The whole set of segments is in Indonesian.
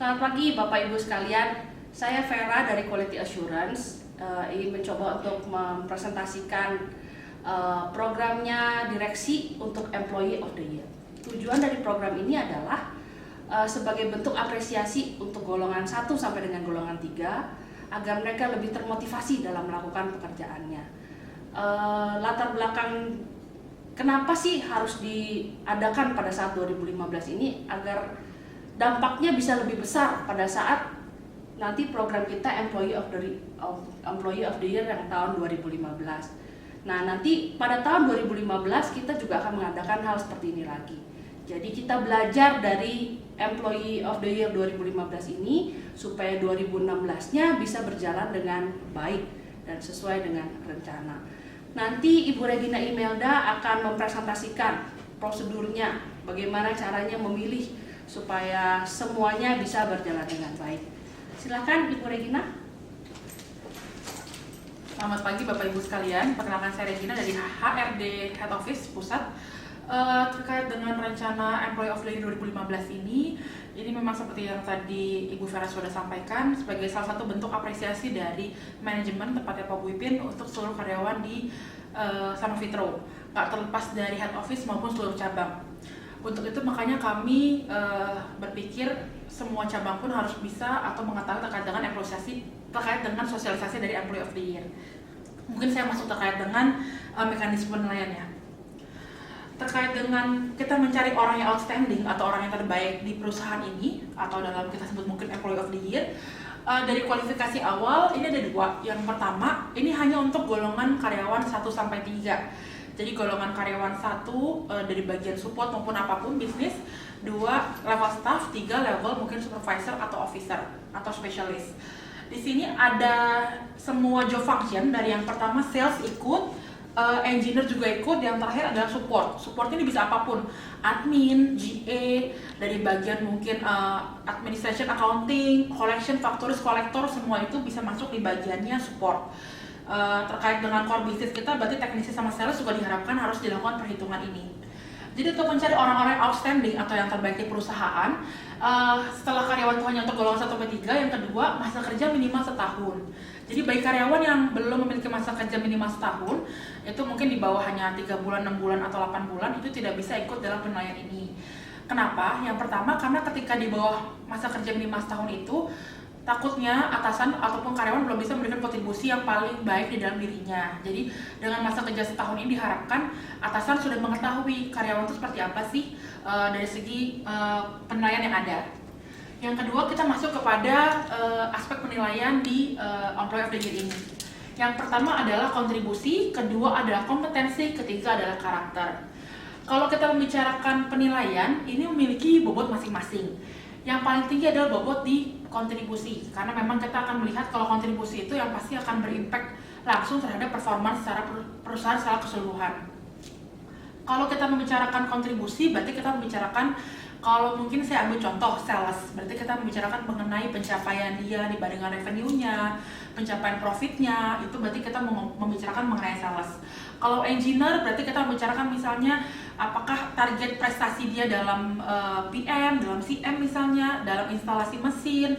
Selamat pagi Bapak Ibu sekalian, saya Vera dari Quality Assurance ingin mencoba untuk mempresentasikan programnya direksi untuk Employee of the Year. Tujuan dari program ini adalah sebagai bentuk apresiasi untuk golongan 1 sampai dengan golongan 3 agar mereka lebih termotivasi dalam melakukan pekerjaannya. Latar belakang kenapa sih harus diadakan pada saat 2015 ini agar dampaknya bisa lebih besar pada saat nanti program kita Employee of the Year yang tahun 2015. Nah, nanti pada tahun 2015 kita juga akan mengadakan hal seperti ini lagi. Jadi kita belajar dari Employee of the Year 2015 ini supaya 2016-nya bisa berjalan dengan baik dan sesuai dengan rencana. Nanti Ibu Regina Imelda akan mempresentasikan prosedurnya, bagaimana caranya memilih supaya semuanya bisa berjalan dengan baik. Silakan Ibu Regina. Selamat pagi Bapak Ibu sekalian, perkenalkan saya Regina dari HRD Head Office Pusat. Terkait dengan rencana Employee of the Year 2015 ini memang seperti yang tadi Ibu Vera sudah sampaikan sebagai salah satu bentuk apresiasi dari manajemen, tepatnya Pak Bu Ipin, untuk seluruh karyawan di Sanofitro, nggak terlepas dari head office maupun seluruh cabang. Untuk itu makanya kami berpikir semua cabang pun harus bisa atau mengetahui terkait dengan terkait dengan sosialisasi dari Employee of the Year. Mungkin saya masuk terkait dengan mekanisme penilaiannya. Terkait dengan kita mencari orang yang outstanding atau orang yang terbaik di perusahaan ini, atau dalam kita sebut mungkin Employee of the Year, dari kualifikasi awal ini ada 2. Yang pertama, ini hanya untuk golongan karyawan 1 sampai 3. Jadi golongan karyawan 1 dari bagian support maupun apapun bisnis, 2 level staff, 3 level mungkin supervisor atau officer atau specialist. Di sini ada semua job function, dari yang pertama sales ikut, engineer juga ikut, yang terakhir adalah support. Support ini bisa apapun, admin, GA, dari bagian mungkin administration, accounting, collection, factories, kolektor, semua itu bisa masuk di bagiannya support. Terkait dengan core business kita, berarti teknisi sama sales juga diharapkan harus dilakukan perhitungan ini. Jadi untuk mencari orang-orang outstanding atau yang terbaik di perusahaan, setelah karyawan itu hanya untuk golongan 1-3, yang kedua masa kerja minimal setahun. Jadi bagi karyawan yang belum memiliki masa kerja minimal setahun, itu mungkin di bawah hanya 3 bulan, 6 bulan, atau 8 bulan, itu tidak bisa ikut dalam penilaian ini. Kenapa? Yang pertama, karena ketika di bawah masa kerja minimal setahun itu, takutnya atasan ataupun karyawan belum bisa memberikan kontribusi yang paling baik di dalam dirinya. Jadi dengan masa kerja setahun ini diharapkan atasan sudah mengetahui karyawan itu seperti apa sih dari segi penilaian yang ada. Yang kedua, kita masuk kepada aspek penilaian di Employee of the Year ini. Yang pertama adalah kontribusi, kedua adalah kompetensi, ketiga adalah karakter. Kalau kita membicarakan penilaian, ini memiliki bobot masing-masing. Yang paling tinggi adalah bobot di kontribusi, karena memang kita akan melihat kalau kontribusi itu yang pasti akan berimpact langsung terhadap performa secara perusahaan secara keseluruhan. Kalau kita membicarakan kontribusi, berarti kita membicarakan, kalau mungkin saya ambil contoh sales, berarti kita membicarakan mengenai pencapaian dia dibandingkan revenue-nya, pencapaian profitnya, itu berarti kita membicarakan mengenai sales. Kalau engineer, berarti kita membicarakan misalnya apakah target prestasi dia dalam PM, dalam CM misalnya, dalam instalasi mesin,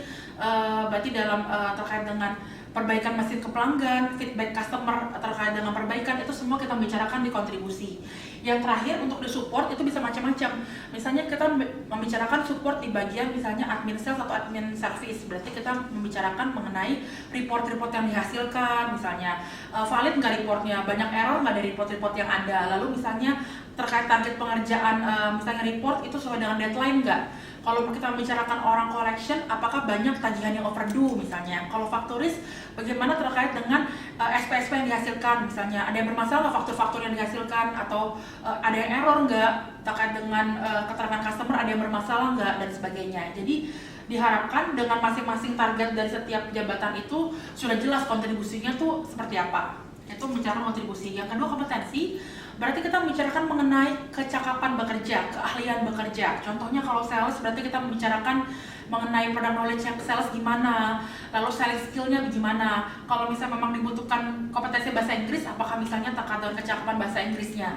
berarti dalam terkait dengan perbaikan mesin ke pelanggan, feedback customer terkait dengan perbaikan, itu semua kita membicarakan di kontribusi. Yang terakhir untuk di support itu bisa macam-macam. Misalnya kita membicarakan support di bagian misalnya admin sales atau admin service, berarti kita membicarakan mengenai report-report yang dihasilkan, misalnya valid nggak reportnya, banyak error nggak dari report-report yang ada, lalu misalnya terkait target pengerjaan misalnya report itu sesuai dengan deadline nggak. Kalau kita membicarakan orang collection, apakah banyak tagihan yang overdue misalnya. Kalau factories, bagaimana terkait dengan SP-SP yang dihasilkan, misalnya ada yang bermasalah nggak faktur-faktur yang dihasilkan, atau ada yang error nggak terkait dengan keterangan customer, ada yang bermasalah nggak, dan sebagainya. Jadi diharapkan dengan masing-masing target dari setiap jabatan itu sudah jelas kontribusinya tuh seperti apa. Itu membicarakan kontribusi. Yang kedua, kompetensi. Berarti kita membicarakan mengenai kecakapan bekerja, keahlian bekerja. Contohnya kalau sales, berarti kita membicarakan mengenai product knowledge yang sales gimana, lalu sales skill-nya gimana. Kalau misalnya memang dibutuhkan kompetensi bahasa Inggris, apakah misalnya terkait dengan kecakapan bahasa Inggrisnya.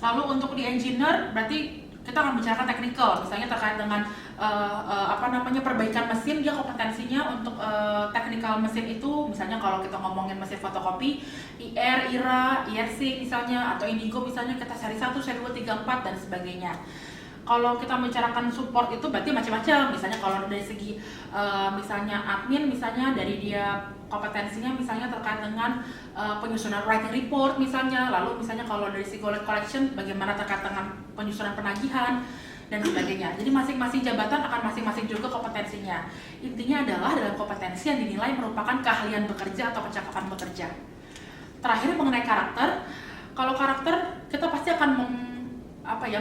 Lalu untuk di engineer, berarti kita akan bicarakan teknikal, misalnya terkait dengan perbaikan mesin, dia kompetensinya untuk teknikal mesin itu, misalnya kalau kita ngomongin mesin fotokopi, IR, IRA, IRC misalnya, atau Indigo misalnya, kita seri 1, seri 2, 3, 4 dan sebagainya. Kalau kita membicarakan support itu berarti macam-macam, misalnya kalau dari segi misalnya admin, misalnya dari dia kompetensinya misalnya terkait dengan penyusunan writing report misalnya, lalu misalnya kalau dari segi collection bagaimana terkait dengan penyusunan penagihan dan sebagainya. Jadi masing-masing jabatan akan masing-masing juga kompetensinya. Intinya adalah dalam kompetensi yang dinilai merupakan keahlian bekerja atau kecakapan bekerja. Terakhir mengenai karakter, kalau karakter kita pasti akan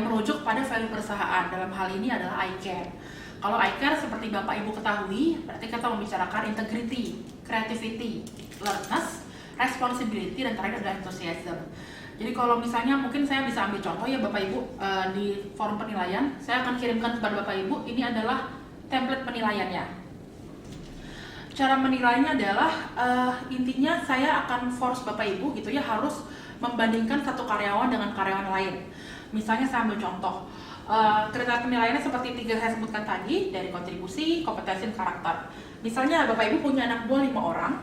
merujuk pada value perusahaan. Dalam hal ini adalah I-Care. Kalau I-Care seperti Bapak Ibu ketahui, berarti kita membicarakan integrity, creativity, alertness, responsibility, dan terakhir adalah enthusiasm. Jadi kalau misalnya mungkin saya bisa ambil contoh ya Bapak Ibu di forum penilaian, saya akan kirimkan kepada Bapak Ibu, ini adalah template penilaiannya. Cara menilainya adalah intinya saya akan force Bapak Ibu gitu ya harus membandingkan satu karyawan dengan karyawan lain. Misalnya saya ambil contoh, kriteria penilaiannya seperti 3 saya sebutkan tadi, dari kontribusi, kompetensi, dan karakter. Misalnya Bapak Ibu punya anak buah 5 orang,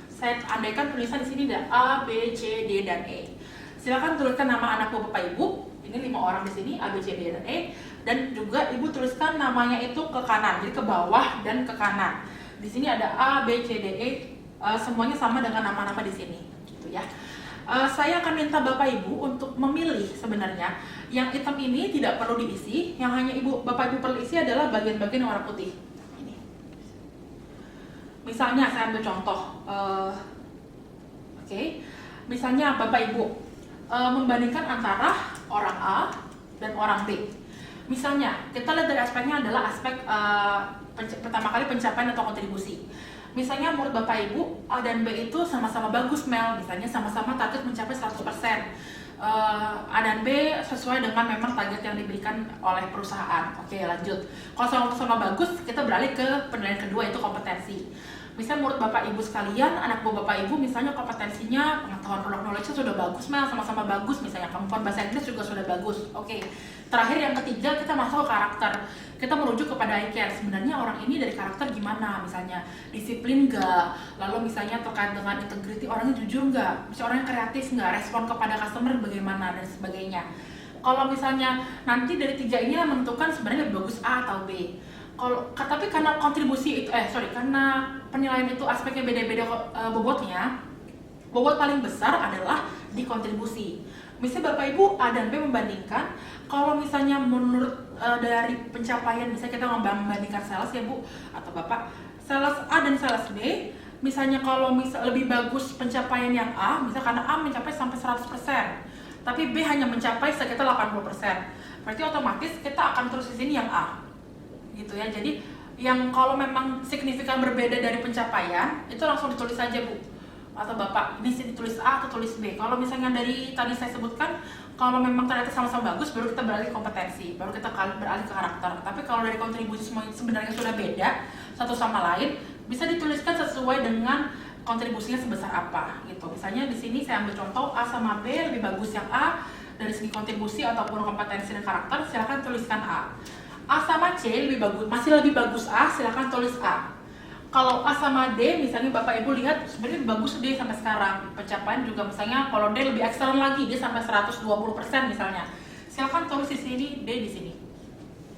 saya andaikan tulisan di sini ada A, B, C, D, dan E. Silakan tuliskan nama anak buah Bapak Ibu, ini 5 orang di sini, A, B, C, D, dan E, dan juga Ibu tuliskan namanya itu ke kanan, jadi ke bawah dan ke kanan. Di sini ada A, B, C, D, E, semuanya sama dengan nama-nama di sini, gitu ya. Saya akan minta Bapak Ibu untuk memilih sebenarnya yang hitam ini tidak perlu diisi, yang hanya Bapak Ibu perlu isi adalah bagian-bagian yang warna putih. Ini. Misalnya saya ambil contoh, misalnya Bapak Ibu membandingkan antara orang A dan orang B. Misalnya kita lihat dari aspeknya adalah aspek pertama kali pencapaian atau kontribusi. Misalnya menurut Bapak Ibu, A dan B itu sama-sama bagus Mel, misalnya sama-sama target mencapai 100%. A dan B sesuai dengan memang target yang diberikan oleh perusahaan. Oke, lanjut. Kalau sama-sama bagus, kita beralih ke penilaian kedua, yaitu kompetensi. Misalnya menurut Bapak Ibu sekalian, anak buah Bapak Ibu misalnya kompetensinya, pengetahuan produk knowledge-nya sudah bagus Mel, sama-sama bagus, misalnya kemampuan bahasa Inggris juga sudah bagus. Oke. Terakhir yang ketiga, kita masuk ke karakter. Kita merujuk kepada I-Care, sebenarnya orang ini dari karakter gimana, misalnya disiplin nggak, lalu misalnya terkait dengan integrity, orangnya jujur nggak, misalnya orangnya kreatif nggak, respon kepada customer bagaimana, dan sebagainya. Kalau misalnya nanti dari 3 ini yang menentukan sebenarnya lebih bagus A atau B. Tapi karena kontribusi itu, karena penilaian itu aspeknya beda-beda bobotnya, bobot paling besar adalah di kontribusi. Misalnya Bapak Ibu A dan B membandingkan, kalau misalnya menurut dari pencapaian, misalnya kita membandingkan sales ya Bu atau Bapak, sales A dan sales B, misalnya kalau lebih bagus pencapaian yang A, misalnya karena A mencapai sampai 100%, tapi B hanya mencapai sekitar 80%, berarti otomatis kita akan terus di sini yang A, gitu ya. Jadi yang kalau memang signifikan berbeda dari pencapaian, itu langsung ditulis saja Bu atau Bapak, ini sih ditulis A atau tulis B. Kalau misalnya dari tadi saya sebutkan, kalau memang ternyata sama-sama bagus, baru kita beralih ke kompetensi, baru kita beralih ke karakter. Tapi kalau dari kontribusi semua sebenarnya sudah beda satu sama lain, bisa dituliskan sesuai dengan kontribusinya sebesar apa, gitu. Misalnya di sini saya ambil contoh A sama B, lebih bagus yang A dari segi kontribusi ataupun kompetensi dan karakter, silakan tuliskan A. A sama C lebih bagus, masih lebih bagus A, silakan tulis A. Kalau A sama D, misalnya Bapak Ibu lihat sebenarnya lebih bagus D sampai sekarang. Pencapaian juga misalnya kalau D lebih excellent lagi, dia sampai 120% misalnya. Silakan tulis di sini, D di sini.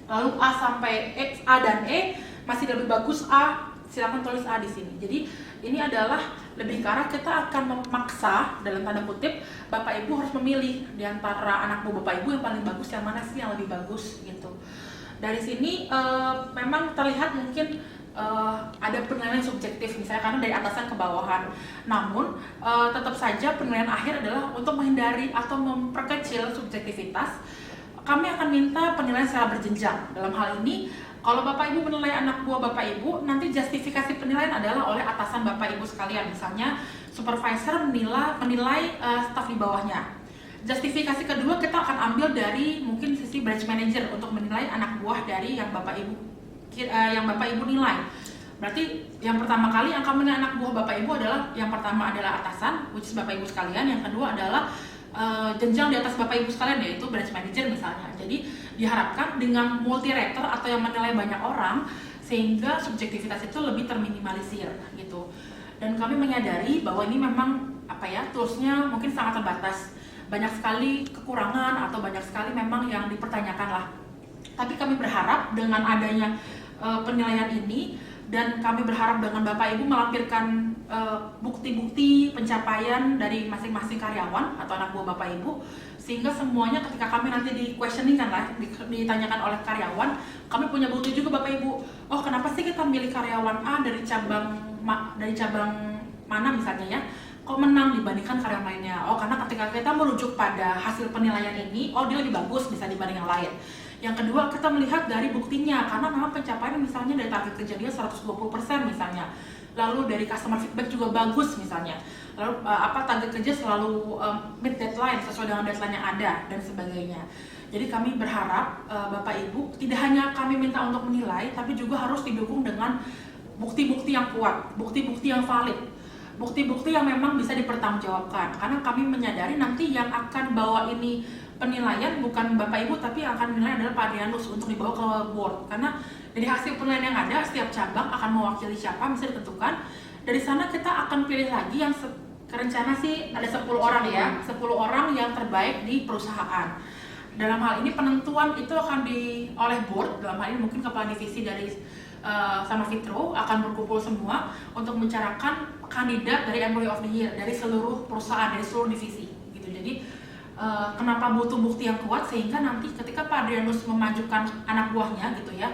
Lalu A sampai X, A dan E masih lebih bagus A, silakan tulis A di sini. Jadi ini adalah lebih ke arah kita akan memaksa dalam tanda kutip Bapak Ibu harus memilih di antara anak buah Bapak Ibu yang paling bagus yang mana sih yang lebih bagus gitu. Dari sini memang terlihat mungkin ada penilaian subjektif misalnya karena dari atasan ke bawahan. Namun tetap saja penilaian akhir adalah untuk menghindari atau memperkecil subjektivitas. Kami akan minta penilaian secara berjenjang. Dalam hal ini, kalau Bapak Ibu menilai anak buah Bapak Ibu, nanti justifikasi penilaian adalah oleh atasan Bapak Ibu sekalian. Misalnya supervisor menilai staf di bawahnya. Justifikasi kedua kita akan ambil dari mungkin sisi branch manager untuk menilai anak buah dari yang Bapak Ibu nilai. Berarti yang pertama kali yang akan menilai anak buah Bapak Ibu adalah yang pertama adalah atasan, which is Bapak Ibu sekalian. Yang kedua adalah jenjang di atas Bapak Ibu sekalian, yaitu branch manager misalnya. Jadi diharapkan dengan multi rater atau yang menilai banyak orang, sehingga subjektivitas itu lebih terminimalisir gitu. Dan kami menyadari bahwa ini memang toolsnya mungkin sangat terbatas, banyak sekali kekurangan atau banyak sekali memang yang dipertanyakan lah. Tapi kami berharap dengan adanya penilaian ini, dan kami berharap dengan Bapak Ibu melampirkan bukti-bukti pencapaian dari masing-masing karyawan atau anak buah Bapak Ibu, sehingga semuanya ketika kami nanti di questioning kan lah, ditanyakan oleh karyawan, kami punya bukti juga Bapak Ibu. Oh, kenapa sih kita milih karyawan A dari cabang mana misalnya ya, kok menang dibandingkan karyawan lainnya? Oh, karena ketika kita merujuk pada hasil penilaian ini, oh dia lebih bagus bisa dibanding yang lain. Yang kedua, kita melihat dari buktinya, karena memang pencapaian misalnya dari target kerja dia 120% misalnya, lalu dari customer feedback juga bagus misalnya, lalu target kerja selalu meet deadline sesuai dengan deadline yang ada dan sebagainya. Jadi kami berharap Bapak Ibu tidak hanya kami minta untuk menilai, tapi juga harus didukung dengan bukti-bukti yang kuat, bukti-bukti yang valid, bukti-bukti yang memang bisa dipertanggungjawabkan. Karena kami menyadari nanti yang akan bawa ini penilaian bukan Bapak Ibu, tapi yang akan menilai adalah Pak Adrianus untuk dibawa ke board. Karena dari hasil penilaian yang ada, setiap cabang akan mewakili siapa bisa ditentukan. Dari sana kita akan pilih lagi yang rencana sih ada 10 orang ya, 10 orang yang terbaik di perusahaan. Dalam hal ini penentuan itu akan oleh board, dalam hal ini mungkin kepala divisi dari sama Fitro akan berkumpul semua untuk membicarakan kandidat dari Employee of the Year dari seluruh perusahaan, dari seluruh divisi gitu. Jadi kenapa butuh bukti yang kuat, sehingga nanti ketika Pak Adrianus memajukan anak buahnya gitu ya,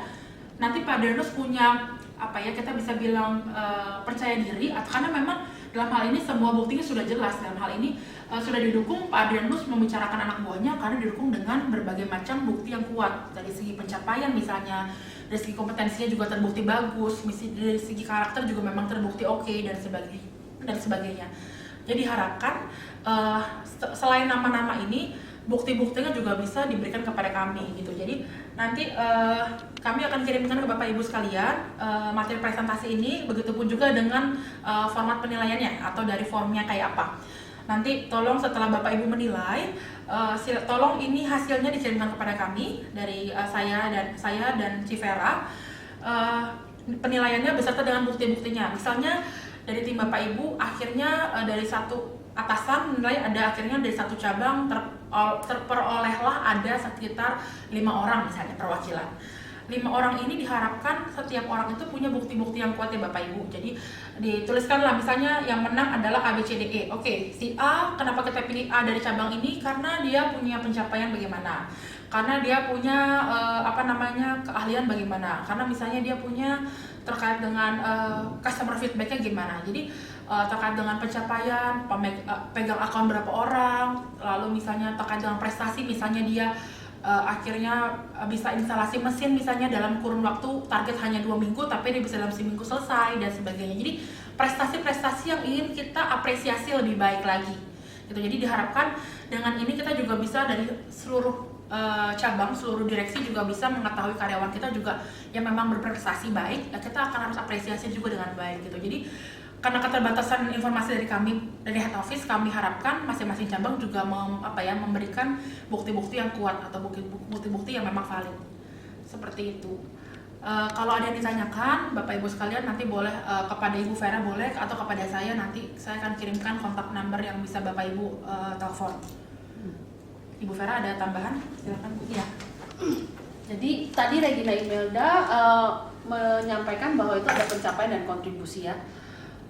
nanti Pak Adrianus punya kita bisa bilang percaya diri, karena memang dalam hal ini semua buktinya sudah jelas. Dalam hal ini sudah didukung, Pak Adrianus membicarakan anak buahnya karena didukung dengan berbagai macam bukti yang kuat, dari segi pencapaian misalnya, dari segi kompetensinya juga terbukti bagus, dari segi karakter juga memang terbukti oke, dan sebagainya. Jadi harapkan selain nama-nama ini, bukti-buktinya juga bisa diberikan kepada kami gitu. Jadi nanti kami akan kirimkan ke Bapak Ibu sekalian materi presentasi ini, begitupun juga dengan format penilaiannya atau dari formnya kayak apa. Nanti tolong setelah Bapak Ibu menilai, tolong ini hasilnya dikirimkan kepada kami dari saya dan Civera, penilaiannya beserta dengan bukti-buktinya. Misalnya dari tim Bapak Ibu akhirnya dari satu atasan menilai ada akhirnya dari satu cabang terperolehlah ada sekitar 5 orang misalnya perwakilan. 5 orang ini diharapkan setiap orang itu punya bukti-bukti yang kuat ya Bapak Ibu. Jadi dituliskanlah misalnya yang menang adalah ABCDE. Oke, si A, kenapa kita pilih A dari cabang ini? Karena dia punya pencapaian bagaimana? Karena dia punya keahlian bagaimana? Karena misalnya dia punya terkait dengan customer feedbacknya gimana? Jadi terkait dengan pencapaian, pegang akun berapa orang, lalu misalnya terkait dengan prestasi, misalnya dia akhirnya bisa instalasi mesin misalnya dalam kurun waktu target hanya 2 minggu, tapi dia bisa dalam seminggu selesai dan sebagainya. Jadi prestasi-prestasi yang ingin kita apresiasi lebih baik lagi gitu. Jadi diharapkan dengan ini kita juga bisa dari seluruh cabang, seluruh direksi juga bisa mengetahui karyawan kita juga yang memang berprestasi baik, ya kita akan harus apresiasi juga dengan baik gitu. Jadi karena keterbatasan informasi dari kami dari head office, kami harapkan masing-masing cabang juga memberikan bukti-bukti yang kuat atau bukti-bukti yang memang valid. Seperti itu. Kalau ada yang ditanyakan, Bapak Ibu sekalian nanti boleh kepada Ibu Vera boleh, atau kepada saya, nanti saya akan kirimkan kontak number yang bisa Bapak Ibu telepon. Ibu Vera ada tambahan? Silakan Bu. Ya. Jadi tadi Regina Imelda menyampaikan bahwa itu ada pencapaian dan kontribusi ya.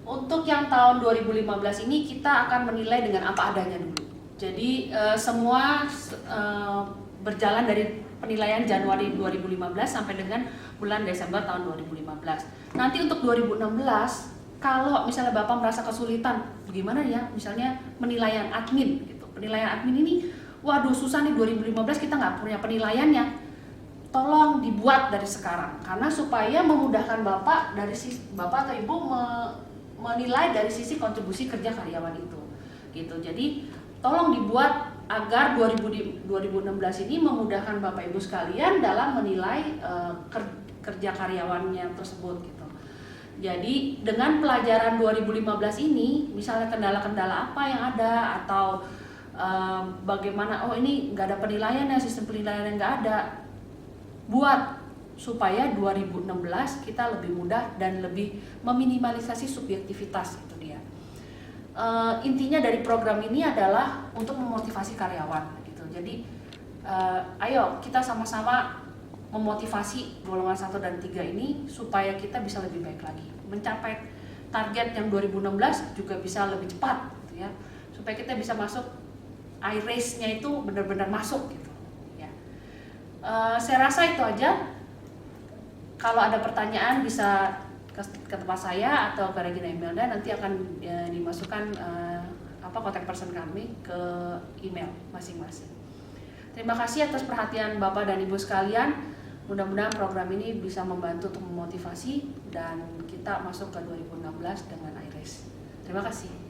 Untuk yang tahun 2015 ini kita akan menilai dengan apa adanya dulu. Jadi semua berjalan dari penilaian Januari 2015 sampai dengan bulan Desember tahun 2015. Nanti untuk 2016, kalau misalnya Bapak merasa kesulitan, bagaimana ya? Misalnya penilaian admin gitu. Penilaian admin ini, waduh susah nih 2015 kita nggak punya penilaiannya. Tolong dibuat dari sekarang, karena supaya memudahkan Bapak dari Bapak atau Ibu menilai dari sisi kontribusi kerja karyawan itu gitu. Jadi tolong dibuat agar 2016 ini memudahkan Bapak Ibu sekalian dalam menilai kerja karyawannya tersebut gitu. Jadi dengan pelajaran 2015 ini, misalnya kendala-kendala apa yang ada atau bagaimana, oh ini nggak ada penilaian ya, sistem penilaian yang nggak ada, buat supaya 2016 kita lebih mudah dan lebih meminimalisasi subjektivitas, itu dia. Intinya dari program ini adalah untuk memotivasi karyawan gitu. Jadi ayo kita sama-sama memotivasi golongan 1 dan 3 ini supaya kita bisa lebih baik lagi, mencapai target yang 2016 juga bisa lebih cepat gitu ya, supaya kita bisa masuk iRace-nya itu benar-benar masuk gitu ya. Saya rasa itu aja. Kalau ada pertanyaan bisa ke tempat saya atau ke Regina Imelda, nanti akan dimasukkan kontak person kami ke email masing-masing. Terima kasih atas perhatian Bapak dan Ibu sekalian. Mudah-mudahan program ini bisa membantu untuk memotivasi dan kita masuk ke 2016 dengan iRace. Terima kasih.